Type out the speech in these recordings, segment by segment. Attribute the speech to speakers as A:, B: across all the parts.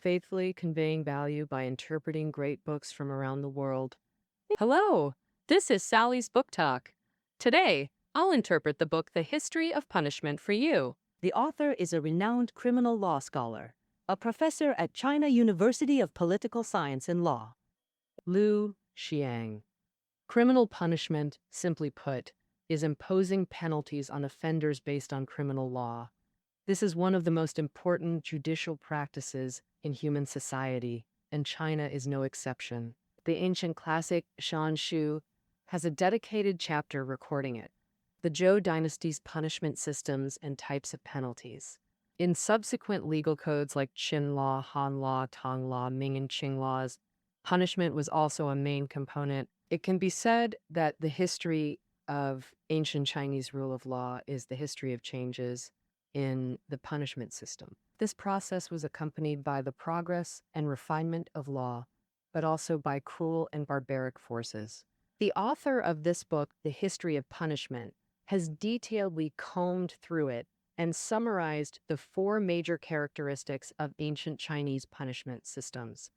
A: faithfully conveying value by interpreting great books from around the world. Hello, this is Sally's Book Talk. Today, I'll interpret the book The History of Punishment for you.
B: The author is a renowned criminal law scholar, a professor at China University of Political Science and Law.
A: Liu Xiang. Criminal punishment, simply put, is imposing penalties on offenders based on criminal law. This is one of the most important judicial practices in human society, and China is no exception. The ancient classic Shan Shu has a dedicated chapter recording it, the Zhou dynasty's punishment systems and types of penalties. In subsequent legal codes like Qin law, Han law, Tang law, Ming and Qing laws, punishment was also a main component. It can be said that the history of ancient Chinese rule of law is the history of changes in the punishment system. This process was accompanied by the progress and refinement of law, but also by cruel and barbaric forces. The author of this book, The History of Punishment, has detailedly combed through it and summarized the 4 major characteristics of ancient Chinese punishment systems.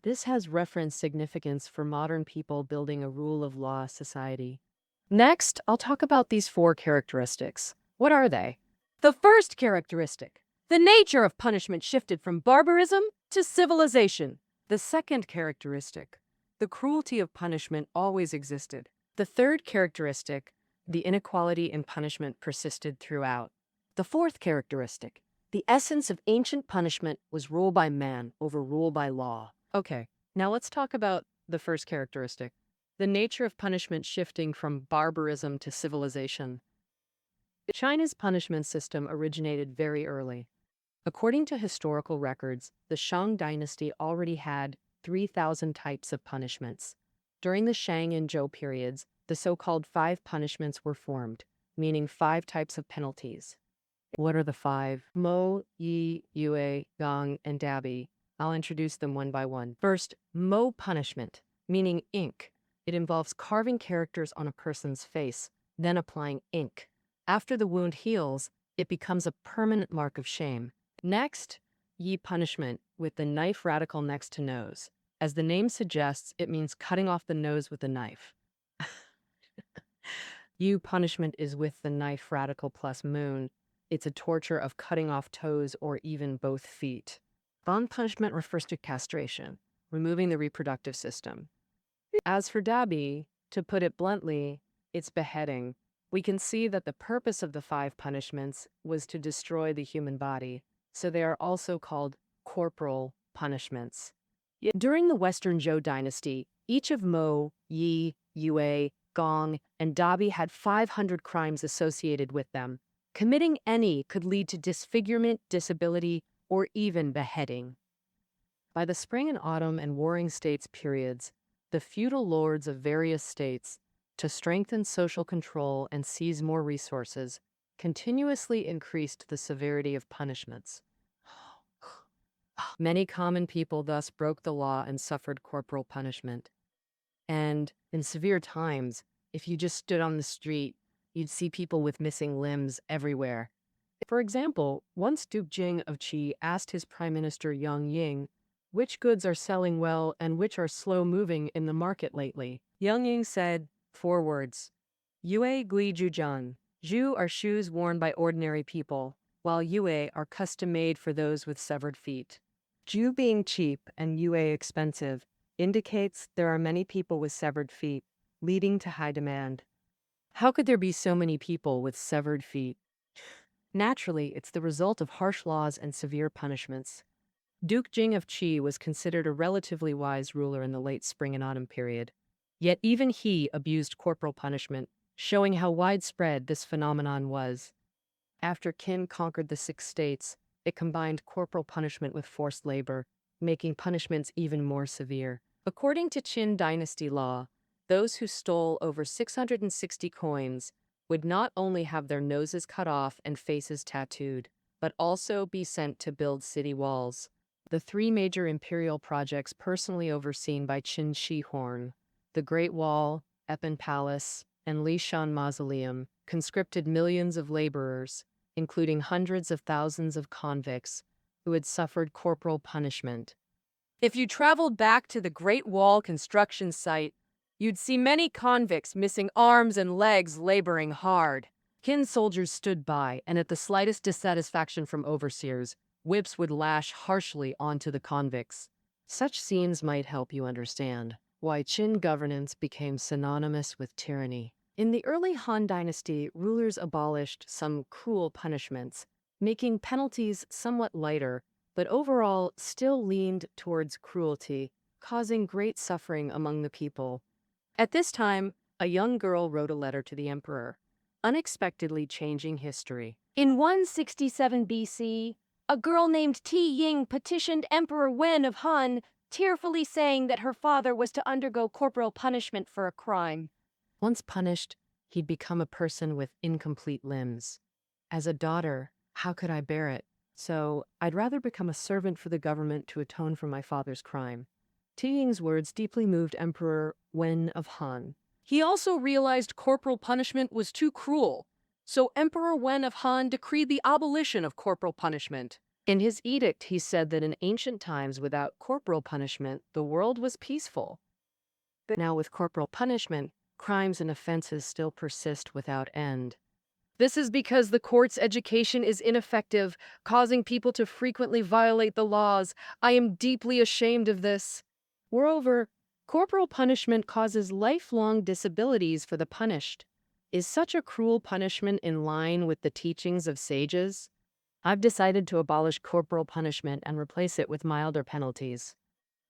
A: This has reference significance for modern people building a rule of law society. Next, I'll talk about these 4 characteristics. What are they? The first characteristic: the nature of punishment shifted from barbarism to civilization. The second characteristic: the cruelty of punishment always existed. The third characteristic: the inequality in punishment persisted throughout. The fourth characteristic: the essence of ancient punishment was rule by man over rule by law. Okay, now let's talk about the first characteristic: the nature of punishment shifting from barbarism to civilization. China's punishment system originated very early. According to historical records, the Shang dynasty already had 3,000 types of punishments. During the Shang and Zhou periods, the so-called 5 punishments were formed, meaning 5 types of penalties. What are the 5? Mo, Yi, Yue, Gong, and Dabi. I'll introduce them one by one. First, Mo punishment, meaning ink. It involves carving characters on a person's face, then applying ink. After the wound heals, it becomes a permanent mark of shame. Next, Yi punishment, with the knife radical next to nose. As the name suggests, it means cutting off the nose with a knife. Yu punishment is with the knife radical plus moon. It's a torture of cutting off toes or even both feet. Ban punishment refers to castration, removing the reproductive system. As for Dabi, to put it bluntly, it's beheading. We can see that the purpose of the 5 punishments was to destroy the human body, so they are also called corporal punishments. During the Western Zhou dynasty, each of Mo, Yi, Yue, Gong, and Dabi had 500 crimes associated with them. Committing any could lead to disfigurement, disability, or even beheading. By the Spring and Autumn and Warring States periods, the feudal lords of various states, to strengthen social control and seize more resources, continuously increased the severity of punishments. Many common people thus broke the law and suffered corporal punishment. And in severe times, if you just stood on the street, you'd see people with missing limbs everywhere. For example, once Duke Jing of Qi asked his Prime Minister Yang Ying, which goods are selling well and which are slow-moving in the market lately. Yang Ying said 4 words: Yue Gui Zhujian. Zhu are shoes worn by ordinary people, while Yue are custom-made for those with severed feet. Zhu being cheap and Yue expensive indicates there are many people with severed feet, leading to high demand. How could there be so many people with severed feet? Naturally, it's the result of harsh laws and severe punishments. Duke Jing of Qi was considered a relatively wise ruler in the late Spring and Autumn period. Yet even he abused corporal punishment, showing how widespread this phenomenon was. After Qin conquered the 6 states, it combined corporal punishment with forced labor, making punishments even more severe. According to Qin dynasty law, those who stole over 660 coins would not only have their noses cut off and faces tattooed, but also be sent to build city walls. The 3 major imperial projects personally overseen by Qin Shi Huang, the Great Wall, Epen Palace, and Lishan Mausoleum, conscripted millions of laborers, including hundreds of thousands of convicts, who had suffered corporal punishment.
C: If you traveled back to the Great Wall construction site, you'd see many convicts missing arms and legs laboring hard.
A: Kin soldiers stood by, and at the slightest dissatisfaction from overseers, whips would lash harshly onto the convicts. Such scenes might help you understand why Qin governance became synonymous with tyranny. In the early Han Dynasty, rulers abolished some cruel punishments, making penalties somewhat lighter, but overall still leaned towards cruelty, causing great suffering among the people. At this time, a young girl wrote a letter to the emperor, unexpectedly changing history.
D: In 167 BC, a girl named Ti Ying petitioned Emperor Wen of Han, tearfully saying that her father was to undergo corporal punishment for a crime.
A: Once punished, he'd become a person with incomplete limbs. As a daughter, how could I bear it? So, I'd rather become a servant for the government to atone for my father's crime. Ti Ying's words deeply moved Emperor Wen of Han.
C: He also realized corporal punishment was too cruel, so Emperor Wen of Han decreed the abolition of corporal punishment.
A: In his edict, he said that in ancient times, without corporal punishment, the world was peaceful. But now with corporal punishment, crimes and offenses still persist without end.
C: This is because the court's education is ineffective, causing people to frequently violate the laws. I am deeply ashamed of this.
A: Moreover, corporal punishment causes lifelong disabilities for the punished. Is such a cruel punishment in line with the teachings of sages? I've decided to abolish corporal punishment and replace it with milder penalties.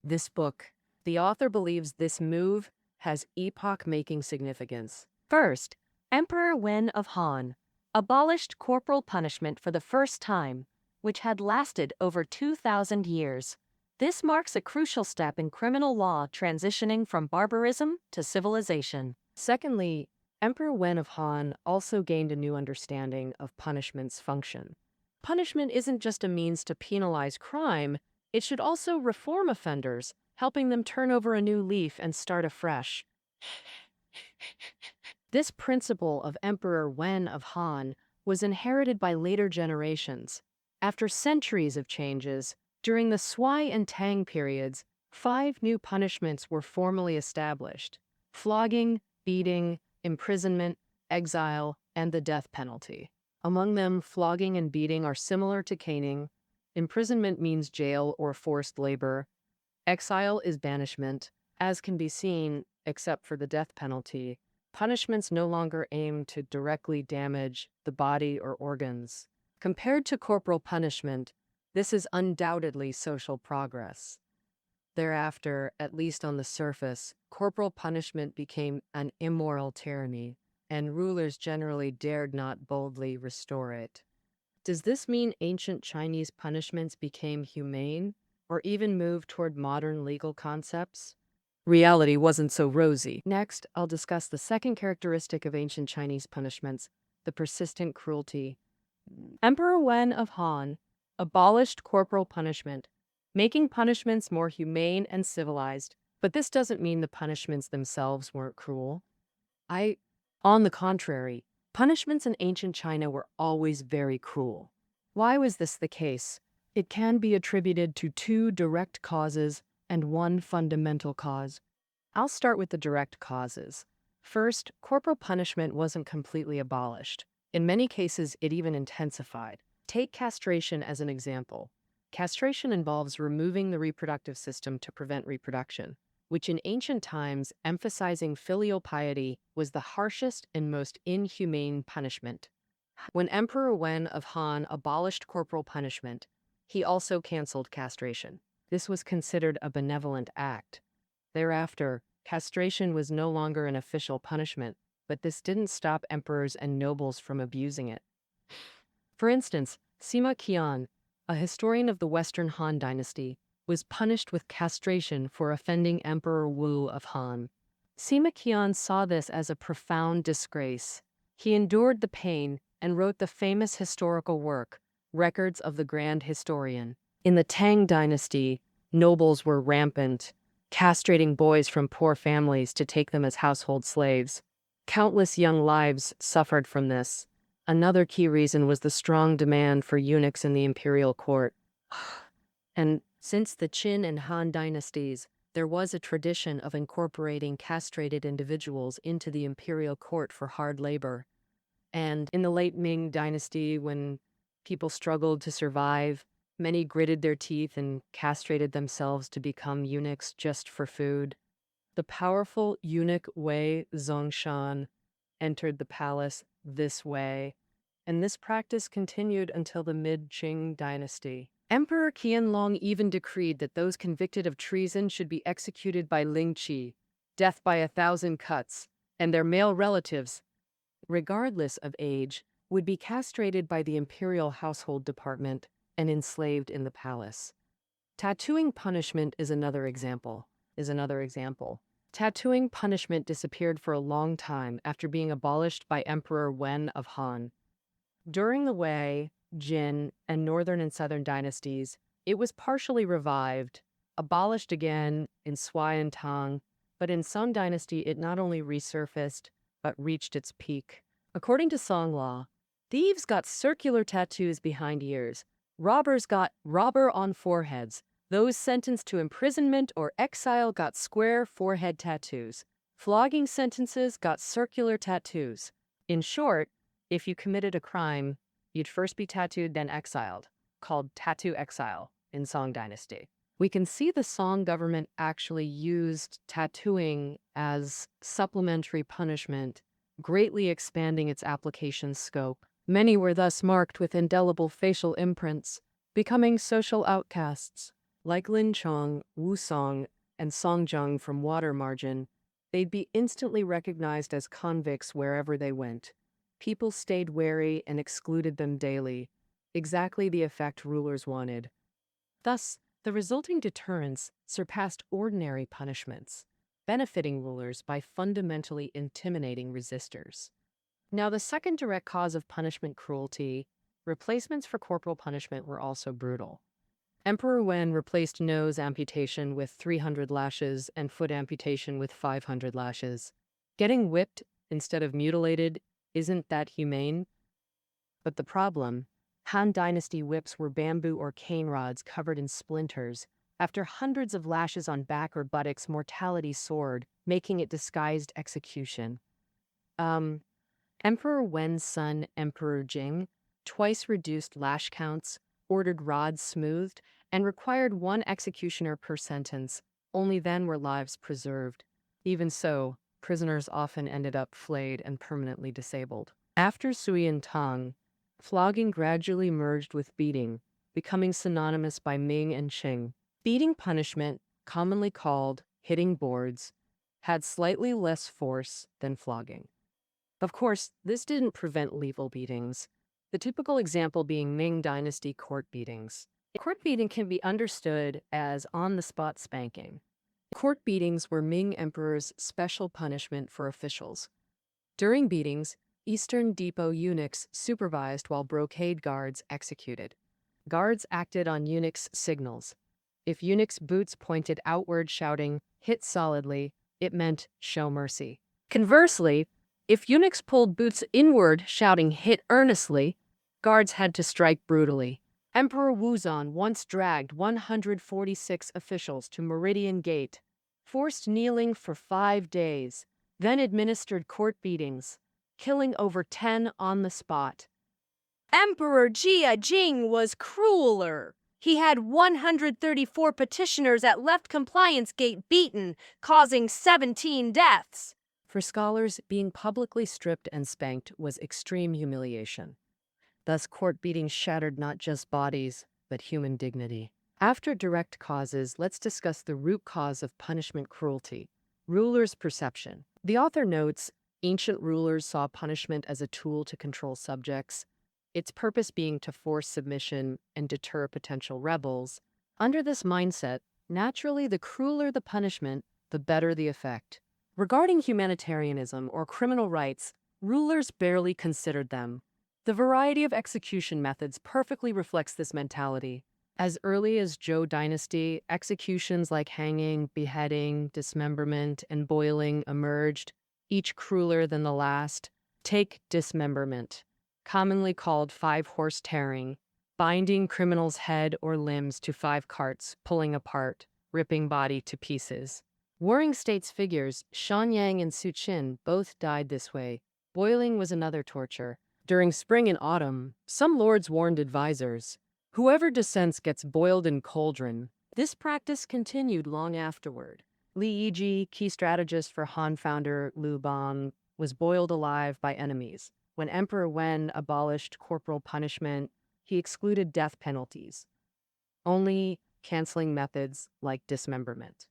A: This book, the author believes this move has epoch-making significance.
B: First, Emperor Wen of Han abolished corporal punishment for the first time, which had lasted over 2,000 years. This marks a crucial step in criminal law transitioning from barbarism to civilization.
A: Secondly, Emperor Wen of Han also gained a new understanding of punishment's function. Punishment isn't just a means to penalize crime, it should also reform offenders, helping them turn over a new leaf and start afresh. This principle of Emperor Wen of Han was inherited by later generations. After centuries of changes, during the Sui and Tang periods, 5 new punishments were formally established: flogging, beating, imprisonment, exile, and the death penalty. Among them, flogging and beating are similar to caning. Imprisonment means jail or forced labor. Exile is banishment. As can be seen, except for the death penalty, punishments no longer aim to directly damage the body or organs. Compared to corporal punishment, this is undoubtedly social progress. Thereafter, at least on the surface, corporal punishment became an immoral tyranny, and rulers generally dared not boldly restore it. Does this mean ancient Chinese punishments became humane, or even moved toward modern legal concepts? Reality wasn't so rosy. Next, I'll discuss the second characteristic of ancient Chinese punishments, the persistent cruelty. Emperor Wen of Han abolished corporal punishment, making punishments more humane and civilized. But this doesn't mean the punishments themselves weren't cruel. On the contrary, punishments in ancient China were always very cruel. Why was this the case? It can be attributed to 2 direct causes and 1 fundamental cause. I'll start with the direct causes. First, corporal punishment wasn't completely abolished. In many cases, it even intensified. Take castration as an example. Castration involves removing the reproductive system to prevent reproduction, which in ancient times, emphasizing filial piety, was the harshest and most inhumane punishment. When Emperor Wen of Han abolished corporal punishment, he also canceled castration. This was considered a benevolent act. Thereafter, castration was no longer an official punishment, but this didn't stop emperors and nobles from abusing it. For instance, Sima Qian, a historian of the Western Han Dynasty, was punished with castration for offending Emperor Wu of Han. Sima Qian saw this as a profound disgrace. He endured the pain and wrote the famous historical work, Records of the Grand Historian. In the Tang Dynasty, nobles were rampant, castrating boys from poor families to take them as household slaves. Countless young lives suffered from this. Another key reason was the strong demand for eunuchs in the imperial court.
B: And since the Qin and Han dynasties, there was a tradition of incorporating castrated individuals into the imperial court for hard labor. And in the late Ming dynasty, when people struggled to survive, many gritted their teeth and castrated themselves to become eunuchs just for food. The powerful eunuch Wei Zongshan entered the palace this way, and this practice continued until the mid-Qing dynasty. Emperor Qianlong even decreed that those convicted of treason should be executed by Ling Qi, death by 1,000 cuts, and their male relatives, regardless of age, would be castrated by the imperial household department and enslaved in the palace. Tattooing punishment is another example. Tattooing punishment disappeared for a long time after being abolished by Emperor Wen of Han. During the Wei, Jin, and Northern and Southern dynasties, it was partially revived, abolished again in Sui and Tang, but in Song dynasty it not only resurfaced, but reached its peak. According to Song law, thieves got circular tattoos behind ears, robbers got robber on foreheads, those sentenced to imprisonment or exile got square forehead tattoos, flogging sentences got circular tattoos. In short, if you committed a crime, you'd first be tattooed, then exiled, called tattoo exile in Song dynasty. We can see the Song government actually used tattooing as supplementary punishment, greatly expanding its application scope. Many were thus marked with indelible facial imprints, becoming social outcasts. Like Lin Chong, Wu Song, and Song Zheng from Water Margin, they'd be instantly recognized as convicts wherever they went. People stayed wary and excluded them daily, exactly the effect rulers wanted. Thus, the resulting deterrence surpassed ordinary punishments, benefiting rulers by fundamentally intimidating resistors. Now, the second direct cause of punishment cruelty, replacements for corporal punishment were also brutal. Emperor Wen replaced nose amputation with 300 lashes and foot amputation with 500 lashes. Getting whipped instead of mutilated isn't that humane? But the problem, Han Dynasty whips were bamboo or cane rods covered in splinters. After hundreds of lashes on back or buttocks, mortality soared, making it disguised execution. Emperor Wen's son, Emperor Jing, twice reduced lash counts, ordered rods smoothed, and required one executioner per sentence. Only then were lives preserved. Even so, prisoners often ended up flayed and permanently disabled. After Sui and Tang, flogging gradually merged with beating, becoming synonymous by Ming and Qing. Beating punishment, commonly called hitting boards, had slightly less force than flogging. Of course, this didn't prevent lethal beatings, the typical example being Ming Dynasty court beatings. Court beating can be understood as on-the-spot spanking. Court beatings were Ming emperor's special punishment for officials. During beatings, Eastern depot eunuchs supervised while brocade guards executed. Guards acted on eunuchs' signals. If eunuchs' boots pointed outward shouting, "hit solidly," it meant show mercy. Conversely, if eunuchs pulled boots inward shouting, "hit earnestly," guards had to strike brutally. Emperor Wuzan once dragged 146 officials to Meridian Gate, forced kneeling for 5 days, then administered court beatings, killing over 10 on the spot.
D: Emperor Jia Jing was crueler. He had 134 petitioners at Left Compliance Gate beaten, causing 17 deaths.
B: For scholars, being publicly stripped and spanked was extreme humiliation. Thus, court beatings shattered not just bodies, but human dignity. After direct causes, let's discuss the root cause of punishment cruelty: rulers' perception. The author notes, ancient rulers saw punishment as a tool to control subjects, its purpose being to force submission and deter potential rebels. Under this mindset, naturally, the crueler the punishment, the better the effect. Regarding humanitarianism or criminal rights, rulers barely considered them. The variety of execution methods perfectly reflects this mentality. As early as Zhou dynasty, executions like hanging, beheading, dismemberment, and boiling emerged, each crueler than the last. Take dismemberment, commonly called 5-horse tearing.
A: binding criminal's head or limbs to 5 carts, pulling apart, ripping body to pieces. Warring States figures Shan Yang and Su Qin both died this way. Boiling was another torture. During spring and autumn, some lords warned advisors, "Whoever dissents gets boiled in cauldron." This practice continued long afterward. Li Yiji, key strategist for Han founder Liu Bang, was boiled alive by enemies. When Emperor Wen abolished corporal punishment, he excluded death penalties, only canceling methods like dismemberment.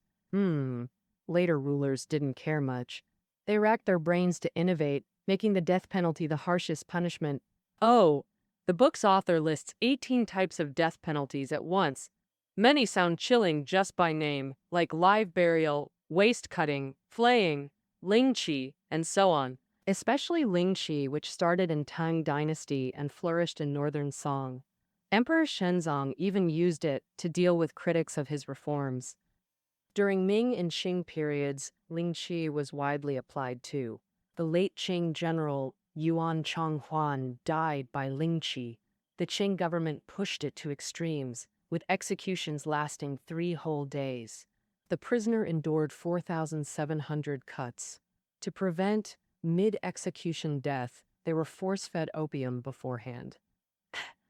A: Later rulers didn't care much. They racked their brains to innovate, making the death penalty the harshest punishment. Oh, the book's author lists 18 types of death penalties at once. Many sound chilling just by name, like live burial, waist cutting, flaying, lingqi, and so on. Especially lingqi, which started in Tang Dynasty and flourished in northern Song. Emperor Shenzong even used it to deal with critics of his reforms. During Ming and Qing periods, lingqi was widely applied too. The late Qing general Yuan Chonghuan died by lingqi. The Qing government pushed it to extremes, with executions lasting 3 whole days. The prisoner endured 4,700 cuts. To prevent mid-execution death, they were force-fed opium beforehand.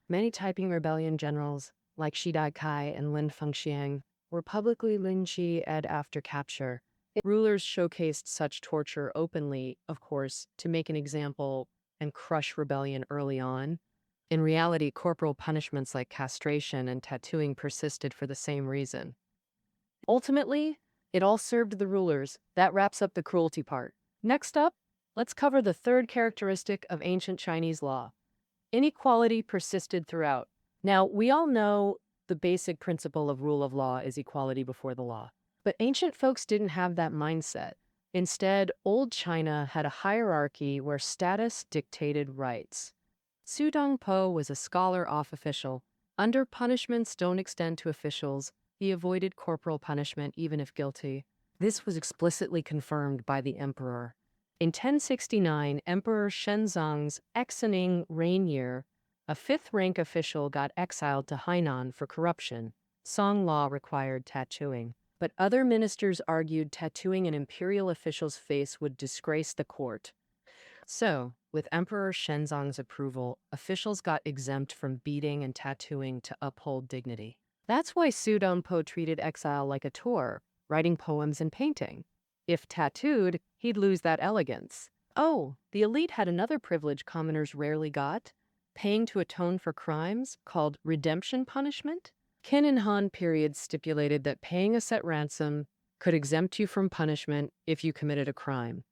A: Many Taiping rebellion generals, like Shi Daikai and Lin Fengxiang, were publicly lynchied after capture. Rulers showcased such torture openly, of course, to make an example and crush rebellion early on. In reality, corporal punishments like castration and tattooing persisted for the same reason. Ultimately, it all served the rulers. That wraps up the cruelty part. Next up, let's cover the third characteristic of ancient Chinese law. Inequality persisted throughout. Now, we all know the basic principle of rule of law is equality before the law. But ancient folks didn't have that mindset. Instead, old China had a hierarchy where status dictated rights. Su Dongpo was a scholar-off official. Under punishments don't extend to officials, he avoided corporal punishment even if guilty. This was explicitly confirmed by the emperor. In 1069, Emperor Shenzong's Exening reign year, a 5th-rank official got exiled to Hainan for corruption. Song law required tattooing, but other ministers argued tattooing an imperial official's face would disgrace the court. So, with Emperor Shenzong's approval, officials got exempt from beating and tattooing to uphold dignity. That's why Su Dongpo treated exile like a tour, writing poems and painting. If tattooed, he'd lose that elegance. Oh, the elite had another privilege commoners rarely got: paying to atone for crimes, called redemption punishment. Qin and Han periods stipulated that paying a set ransom could exempt you from punishment if you committed a crime.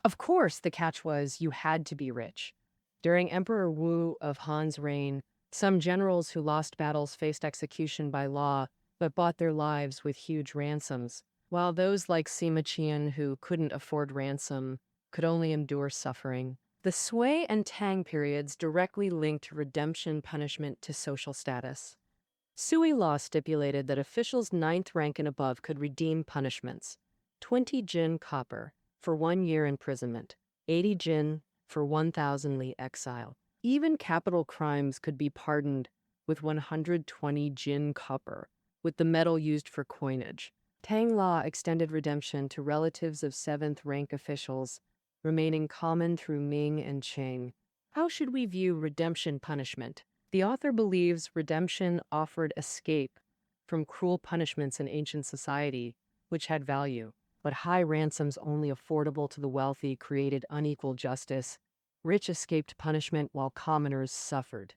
A: Of course, the catch was you had to be rich. During Emperor Wu of Han's reign, some generals who lost battles faced execution by law, but bought their lives with huge ransoms, while those like Sima Qian, who couldn't afford ransom, could only endure suffering. The Sui and Tang periods directly linked redemption punishment to social status. Sui law stipulated that officials 9th rank and above could redeem punishments: 20 jin copper for 1 year imprisonment, 80 jin for 1,000 li exile. Even capital crimes could be pardoned with 120 jin copper, with the metal used for coinage. Tang law extended redemption to relatives of 7th rank officials, remaining common through Ming and Qing. How should we view redemption punishment? The author believes redemption offered escape from cruel punishments in ancient society, which had value. But high ransoms only affordable to the wealthy created unequal justice. Rich escaped punishment while commoners suffered.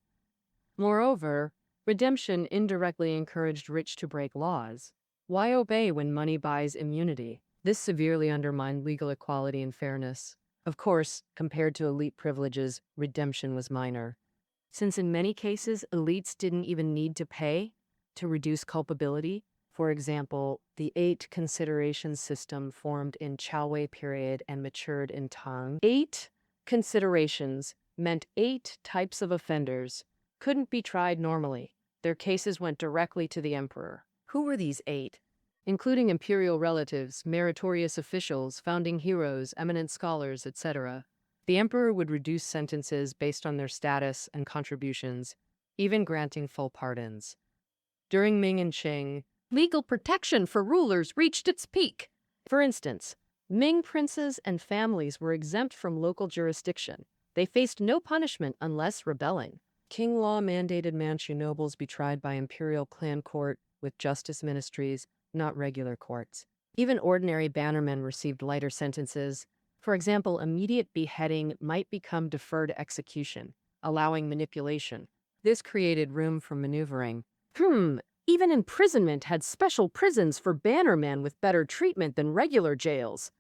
A: Moreover, redemption indirectly encouraged rich to break laws. Why obey when money buys immunity? This severely undermined legal equality and fairness. Of course, compared to elite privileges, redemption was minor. Since in many cases, elites didn't even need to pay to reduce culpability. For example, the 8 consideration system formed in Qiaowei period and matured in Tang. 8 considerations meant 8 types of offenders couldn't be tried normally. Their cases went directly to the emperor. Who were these 8? Including imperial relatives, meritorious officials, founding heroes, eminent scholars, etc. The emperor would reduce sentences based on their status and contributions. even granting full pardons. During Ming and Qing,
C: Legal protection for rulers reached its peak.
A: for instance, Ming princes and families were exempt from local jurisdiction. They faced no punishment unless rebelling. King law mandated Manchu nobles be tried by imperial clan court with justice ministries, not regular courts. Even ordinary bannermen received lighter sentences. For example, immediate beheading might become deferred execution, allowing manipulation. This created room for maneuvering. Even imprisonment had special prisons for bannermen with better treatment than regular jails.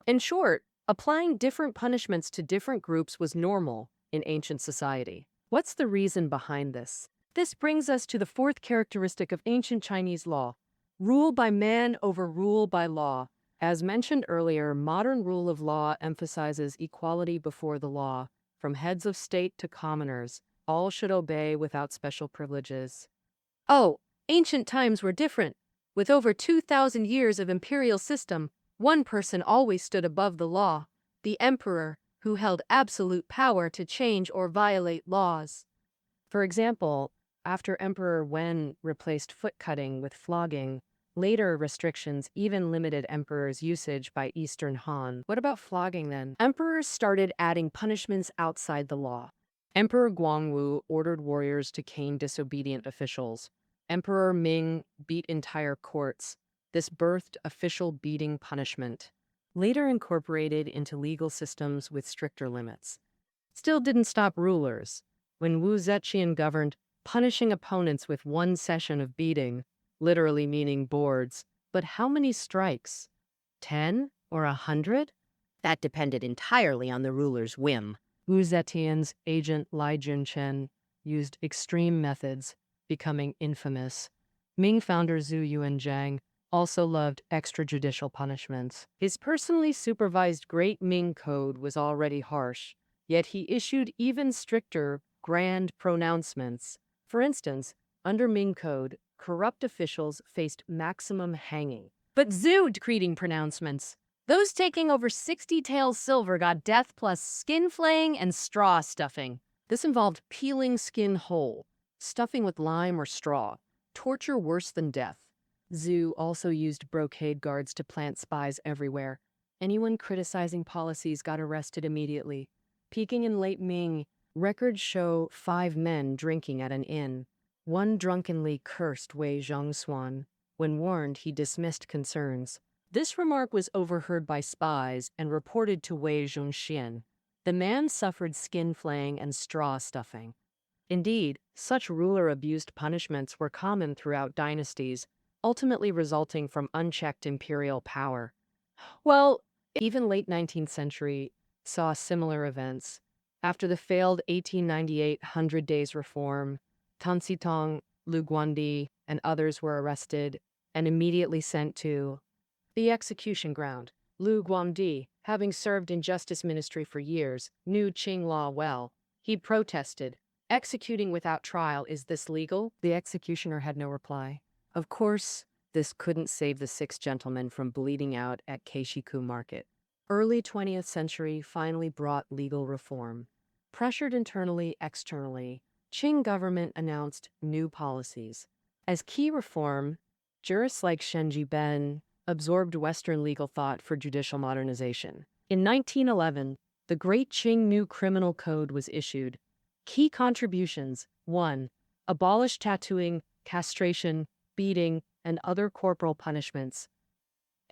A: In short, applying different punishments to different groups was normal in ancient society. What's the reason behind this? This brings us to the fourth characteristic of ancient Chinese law: rule by man over rule by law. As mentioned earlier, modern rule of law emphasizes equality before the law. From heads of state to commoners, all should obey without special privileges.
C: Oh, ancient times were different. With over 2,000 years of imperial system, one person always stood above the law: the emperor, who held absolute power to change or violate laws.
A: For example, after Emperor Wen replaced foot-cutting with flogging, later restrictions even limited emperors' usage by Eastern Han. What about flogging then? Emperors started adding punishments outside the law. Emperor Guangwu ordered warriors to cane disobedient officials. Emperor Ming beat entire courts. This birthed official beating punishment, later incorporated into legal systems with stricter limits. Still didn't stop rulers. When Wu Zetian governed, punishing opponents with one session of beating, literally meaning boards. But how many strikes? 10 or 100? That depended entirely on the ruler's whim. Wu Zetian's agent Lai Junchen used extreme methods, becoming infamous. Ming founder Zhu Yuanzhang also loved extrajudicial punishments. His personally supervised Great Ming Code was already harsh, yet he issued even stricter grand pronouncements. For instance, under Ming Code, corrupt officials faced maximum hanging. But Zhu decreed pronouncements. Those taking over 60 taels silver got death plus skin flaying and straw stuffing. This involved peeling skin whole, stuffing with lime or straw, torture worse than death. Zhu also used brocade guards to plant spies everywhere. Anyone criticizing policies got arrested immediately. Peaking in late Ming, records show 5 men drinking at an inn. One drunkenly cursed Wei Zhongshuan. When warned, he dismissed concerns. This remark was overheard by spies and reported to Wei Zhongxian. The man suffered skin flaying and straw stuffing. Indeed, such ruler-abused punishments were common throughout dynasties, ultimately resulting from unchecked imperial power. Well, even late 19th century saw similar events. After the failed 1898 100 Days Reform, Tan Sitong, Lu Guandi, and others were arrested and immediately sent to the execution ground. Lu Guandi, having served in justice ministry for years, knew Qing law well. He protested, "Executing without trial, is this legal?" The executioner had no reply. Of course, this couldn't save the 6 gentlemen from bleeding out at Keishiku Market. Early 20th century finally brought legal reform. Pressured internally, externally, Qing government announced new policies. As key reform, jurists like Shen Jiben absorbed Western legal thought for judicial modernization. In 1911, the Great Qing New Criminal Code was issued. Key contributions: 1. Abolish tattooing, castration, beating, and other corporal punishments.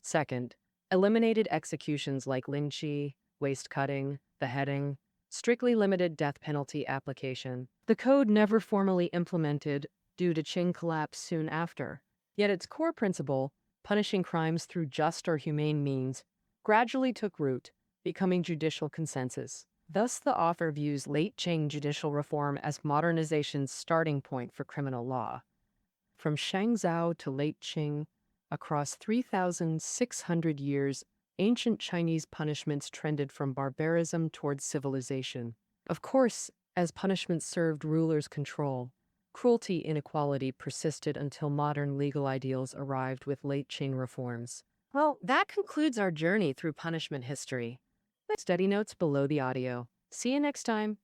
A: 2nd. Eliminated executions like lynching, waist cutting, beheading, strictly limited death penalty application. The code never formally implemented due to Qing collapse soon after. Yet its core principle, punishing crimes through just or humane means, gradually took root, becoming judicial consensus. Thus, the author views late Qing judicial reform as modernization's starting point for criminal law. From Shangzhou to late Qing, across 3,600 years, ancient Chinese punishments trended from barbarism towards civilization. Of course, as punishments served rulers' control, cruelty inequality persisted until modern legal ideals arrived with late Qing reforms. Well, that concludes our journey through punishment history. Study notes below the audio. See you next time.